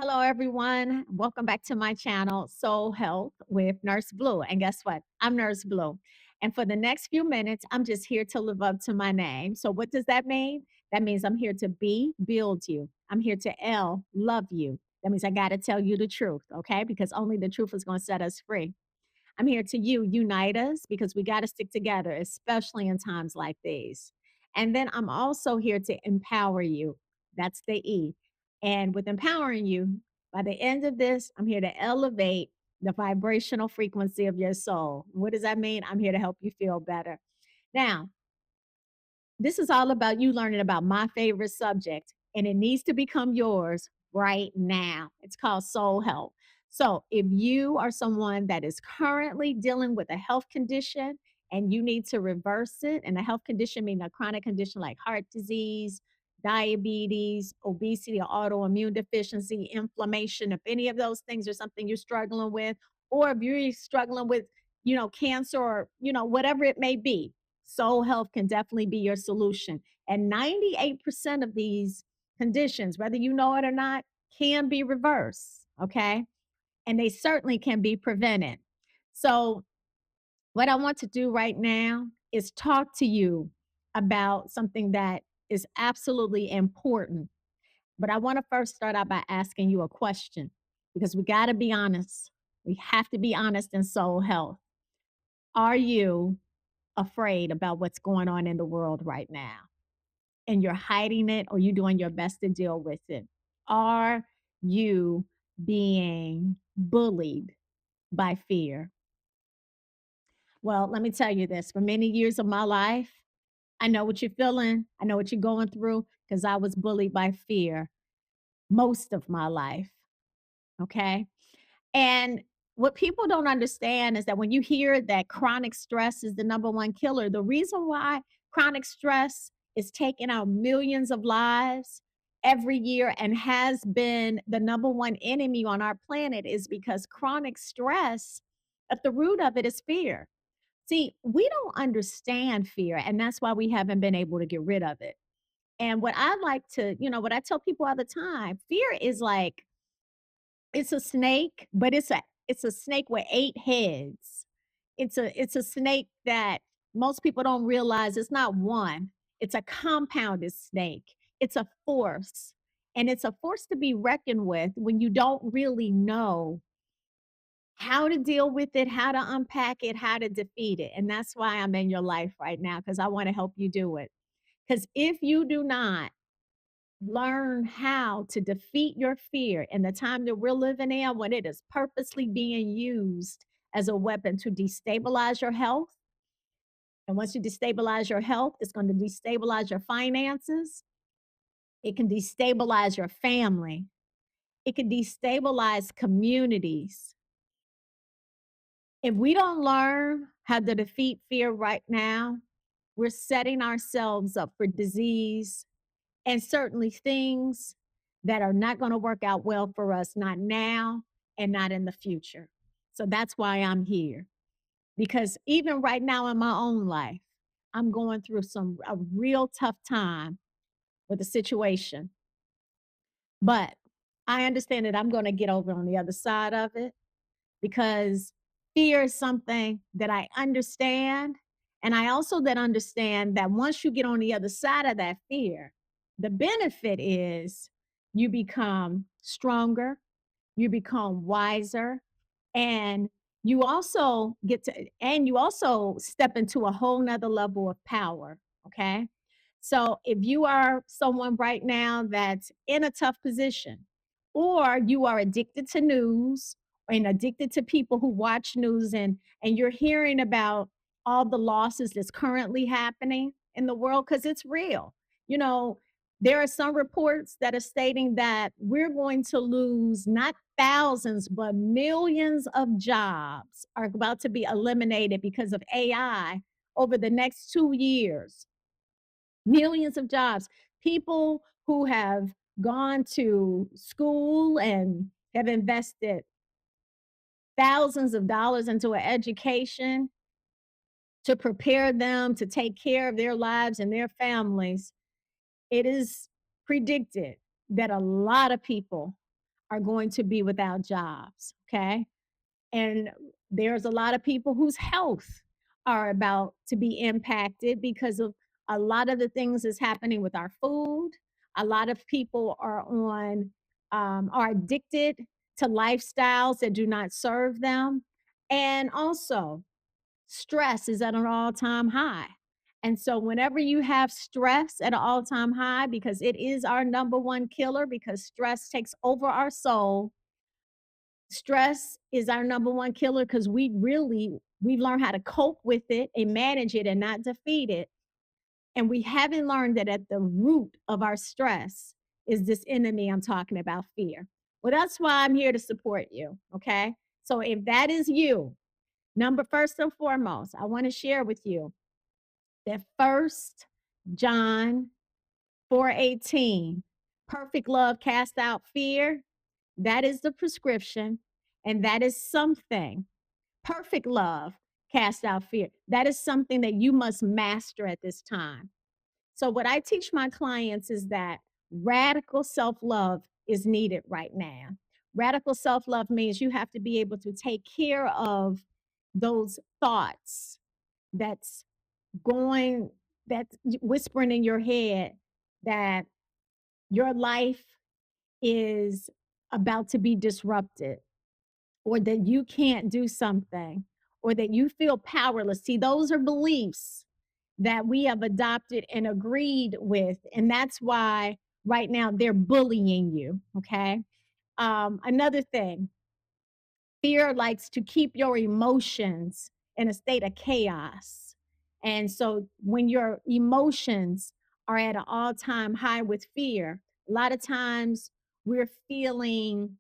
Hello, everyone. Welcome back to my channel, Soul Health with Nurse Blue. And guess what? I'm Nurse Blue. And for the next few minutes, I'm just here to live up to my name. So, what does that mean? That means I'm here to B, build you. I'm here to L, love you. That means I got to tell you the truth, okay? Because only the truth is going to set us free. I'm here to unite us because we got to stick together, especially in times like these. And then I'm also here to empower you. That's the E. And with empowering you, by the end of this, I'm here to elevate the vibrational frequency of your soul. What does that mean? I'm here to help you feel better. Now, this is all about you learning about my favorite subject, and it needs to become yours right now. It's called soul health. So, if you are someone that is currently dealing with a health condition and you need to reverse it, and a health condition meaning a chronic condition like heart disease, diabetes, obesity, or autoimmune deficiency, inflammation, if any of those things are something you're struggling with, or if you're struggling with, cancer or, whatever it may be, soul health can definitely be your solution. And 98% of these conditions, whether you know it or not, can be reversed. Okay. And they certainly can be prevented. So, what I want to do right now is talk to you about something that is absolutely important. But I want to first start out by asking you a question because we got to be honest. We have to be honest in soul health. Are you afraid about what's going on in the world right now? And you're hiding it or you doing your best to deal with it? Are you being bullied by fear? Well, let me tell you this, for many years of my life, I know what you're feeling. I know what you're going through because I was bullied by fear most of my life. Okay. And what people don't understand is that when you hear that chronic stress is the number one killer, the reason why chronic stress is taking out millions of lives every year and has been the number one enemy on our planet is because chronic stress, at the root of it is fear. See, we don't understand fear, and that's why we haven't been able to get rid of it. And what I like to, what I tell people all the time, fear is like it's a snake, but it's a snake with 8 heads. It's a snake that most people don't realize it's not one. It's a compounded snake. It's a force. And it's a force to be reckoned with when you don't really know how to deal with it, how to unpack it, how to defeat it. And that's why I'm in your life right now because I want to help you do it. Because if you do not learn how to defeat your fear in the time that we're living in when it is purposely being used as a weapon to destabilize your health. And once you destabilize your health, it's going to destabilize your finances. It can destabilize your family. It can destabilize communities. If we don't learn how to defeat fear right now, we're setting ourselves up for disease and certainly things that are not going to work out well for us, not now and not in the future. So that's why I'm here. Because even right now in my own life, I'm going through a real tough time with the situation. But I understand that I'm going to get over on the other side of it because fear is something that I understand. And I also then understand that once you get on the other side of that fear, the benefit is you become stronger, you become wiser, and you also step into a whole nother level of power. Okay. So if you are someone right now that's in a tough position, or you are addicted to news and addicted to people who watch news and you're hearing about all the losses that's currently happening in the world because it's real. You know, there are some reports that are stating that we're going to lose not thousands, but millions of jobs are about to be eliminated because of AI over the next 2 years. Millions of jobs. People who have gone to school and have invested thousands of dollars into an education to prepare them to take care of their lives and their families, it is predicted that a lot of people are going to be without jobs. Okay. And there's a lot of people whose health are about to be impacted because of a lot of the things that's happening with our food. A lot of people are addicted to lifestyles that do not serve them. And also, stress is at an all-time high. And so whenever you have stress at an all-time high, because it is our number one killer, because stress takes over our soul. Stress is our number one killer because we've learned how to cope with it and manage it and not defeat it. And we haven't learned that at the root of our stress is this enemy I'm talking about, fear. Well, that's why I'm here to support you. Okay. So if that is you, number first and foremost, I want to share with you that first John 4:18, perfect love cast out fear. That is the prescription. And that is something. Perfect love cast out fear. That is something that you must master at this time. So, what I teach my clients is that radical self love is needed right now. Radical self love means you have to be able to take care of those thoughts that's going, that's whispering in your head that your life is about to be disrupted, or that you can't do something, or that you feel powerless. See, those are beliefs that we have adopted and agreed with. And that's why right now they're bullying you. Okay. Another thing, fear likes to keep your emotions in a state of chaos. And so when your emotions are at an all time high with fear, a lot of times we're feeling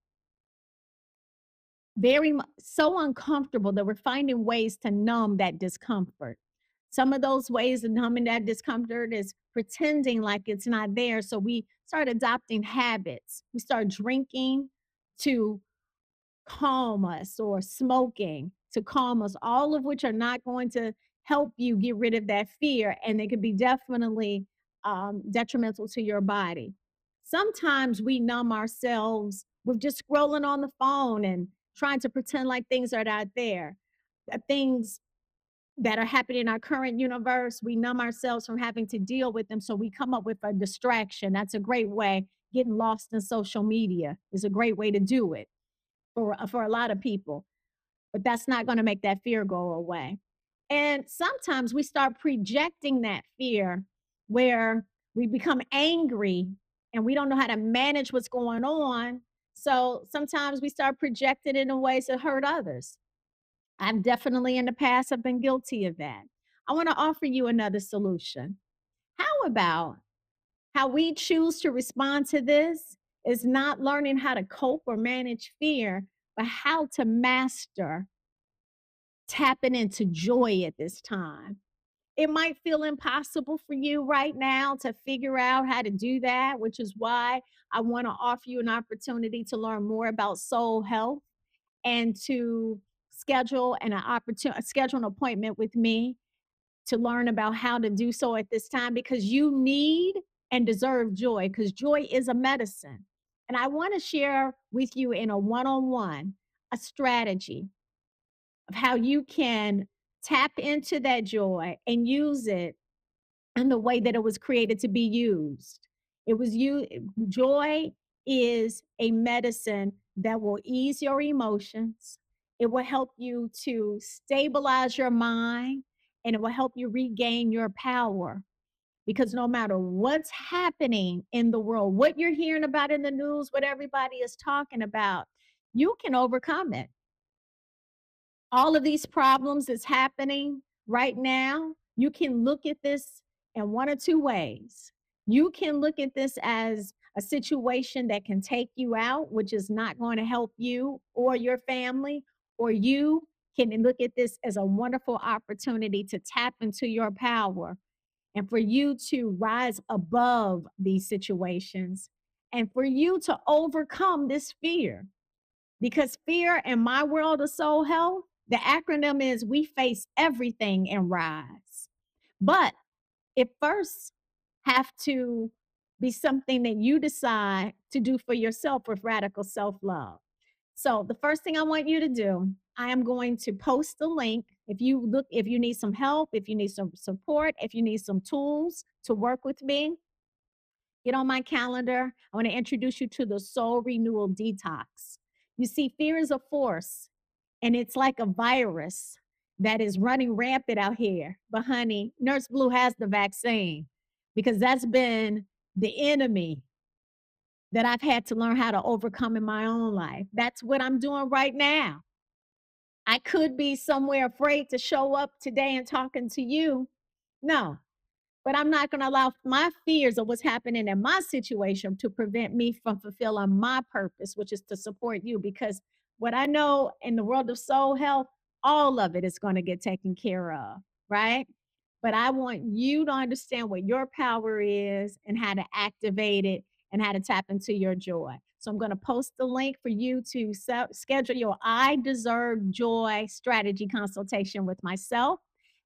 so uncomfortable that we're finding ways to numb that discomfort. Some of those ways of numbing that discomfort is pretending like it's not there. So we start adopting habits. We start drinking to calm us, or smoking to calm us, all of which are not going to help you get rid of that fear. And they could be definitely detrimental to your body. Sometimes we numb ourselves with just scrolling on the phone and trying to pretend like things are not there. Things that are happening in our current universe, we numb ourselves from having to deal with them. So we come up with a distraction. That's a great way. Getting lost in social media is a great way to do it for a lot of people, but that's not going to make that fear go away. And sometimes we start projecting that fear where we become angry and we don't know how to manage what's going on. So sometimes we start projecting it in ways that hurt others. I've definitely in the past have been guilty of that. I want to offer you another solution. How about how we choose to respond to this is not learning how to cope or manage fear, but how to master tapping into joy at this time. It might feel impossible for you right now to figure out how to do that, which is why I want to offer you an opportunity to learn more about soul health and to schedule an appointment with me to learn about how to do so at this time, because you need and deserve joy, because joy is a medicine. And I want to share with you in a one-on-one a strategy of how you can tap into that joy and use it in the way that it was created to be used. It was you Joy is a medicine that will ease your emotions. It will help you to stabilize your mind, and it will help you regain your power, because no matter what's happening in the world, what you're hearing about in the news, what everybody is talking about, you can overcome it. All of these problems that's happening right now, you can look at this in one or two ways. You can look at this as a situation that can take you out, which is not going to help you or your family, or you can look at this as a wonderful opportunity to tap into your power and for you to rise above these situations and for you to overcome this fear. Because fear in my world of soul health, the acronym is we face everything and rise. But it first have to be something that you decide to do for yourself with radical self love. So, the first thing I want you to do, I am going to post the link. If you need some help, if you need some support, if you need some tools to work with me, get on my calendar. I want to introduce you to the Soul Renewal Detox. You see, fear is a force, and it's like a virus that is running rampant out here. But, honey, Nurse Blue has the vaccine because that's been the enemy that I've had to learn how to overcome in my own life. That's what I'm doing right now. I could be somewhere afraid to show up today and talking to you. No, but I'm not going to allow my fears of what's happening in my situation to prevent me from fulfilling my purpose, which is to support you. Because what I know in the world of soul health, all of it is going to get taken care of, right? But I want you to understand what your power is and how to activate it and how to tap into your joy. So I'm going to post the link for you to schedule your I Deserve Joy strategy consultation with myself.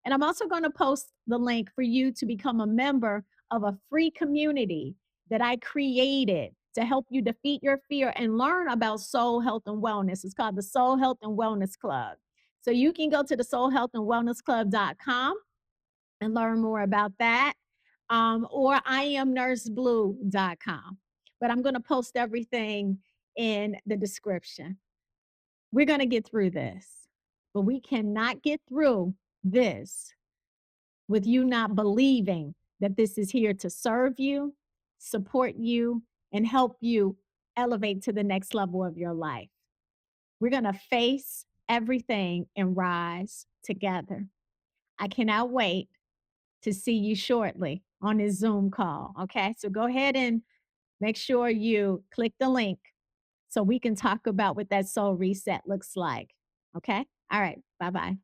And I'm also going to post the link for you to become a member of a free community that I created to help you defeat your fear and learn about soul health and wellness. It's called the Soul Health and Wellness Club. So you can go to the soulhealthandwellnessclub.com and learn more about that, or iamnurseblue.com. But I'm going to post everything in the description. We're going to get through this, but we cannot get through this with you not believing that this is here to serve you, support you, and help you elevate to the next level of your life. We're going to face everything and rise together. I cannot wait to see you shortly on this Zoom call. Okay. So go ahead and make sure you click the link so we can talk about what that soul reset looks like. Okay. All right. Bye bye.